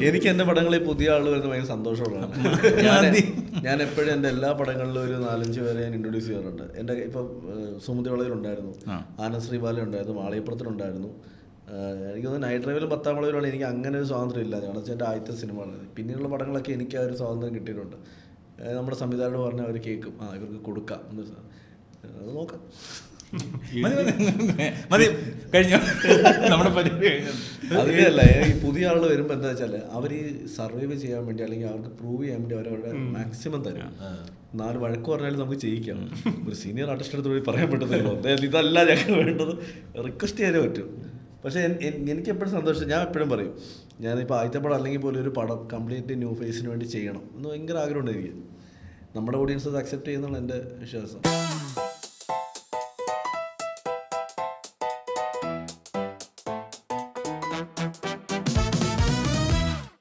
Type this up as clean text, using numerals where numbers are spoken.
എനിക്ക് എൻ്റെ പടങ്ങളിൽ പുതിയ ആൾ വരുന്നത് ഭയങ്കര സന്തോഷമുള്ളതാണ്. ഞാൻ എപ്പോഴും എൻ്റെ എല്ലാ പടങ്ങളിലും ഒരു 4-5 പേരെ ഞാൻ ഇൻട്രൊഡ്യൂസ് ചെയ്യാറുണ്ട്. എൻ്റെ ഇപ്പം സുമതി വളയിലുണ്ടായിരുന്നു, ആനന്ദ് ശ്രീബാല ഉണ്ടായിരുന്നു, മാളികപ്പുറത്തിലുണ്ടായിരുന്നു. എനിക്ക് തോന്നുന്നു നൈറ്റ് ഡ്രൈവിലും 10-ാം വളവിലാണ് എനിക്ക് അങ്ങനെ ഒരു സ്വാതന്ത്ര്യം ഇല്ല. കാരണം വെച്ചാൽ എൻ്റെ ആദ്യത്തെ സിനിമയാണ്. പിന്നെയുള്ള പടങ്ങളൊക്കെ എനിക്ക് ആ ഒരു സ്വാതന്ത്ര്യം കിട്ടിയിട്ടുണ്ട്. നമ്മുടെ സംവിധായകരോട് പറഞ്ഞാൽ അവർ കേൾക്കും, ഇവർക്ക് കൊടുക്കാം എന്ന്. അത് നോക്കാം. മതി, കഴിഞ്ഞു നമ്മുടെ പരിപാടി. അതിലല്ല, ഈ പുതിയ ആൾ വരുമ്പോൾ എന്താ വെച്ചാൽ അവർ ഈ സർവൈവ് ചെയ്യാൻ വേണ്ടി അല്ലെങ്കിൽ അവർക്ക് പ്രൂവ് ചെയ്യാൻ വേണ്ടി അവരവരുടെ മാക്സിമം തരും. 4 വഴക്ക് പറഞ്ഞാലും നമുക്ക് ചെയ്യിക്കാം. ഒരു സീനിയർ ആർട്ടിസ്റ്റ് അടുത്ത് പോയി പറയാൻ പറ്റുന്നല്ലോ, ഇതല്ല ഞങ്ങൾക്ക് വേണ്ടത്, റിക്വസ്റ്റ് ചെയ്യാനേ പറ്റും. പക്ഷേ എനിക്ക് എപ്പോഴും സന്തോഷം. ഞാൻ എപ്പോഴും പറയും, ഞാനിപ്പോൾ ആദ്യത്തെ പടം അല്ലെങ്കിൽ പോലും ഒരു പടം കംപ്ലീറ്റ് ന്യൂ ഫേസിന് വേണ്ടി ചെയ്യണം എന്ന് ഭയങ്കര ആഗ്രഹമുണ്ട് എനിക്ക്. നമ്മുടെ ഓഡിയൻസ് അത് അക്സെപ്റ്റ് ചെയ്യുന്നതാണ് എൻ്റെ വിശ്വാസം.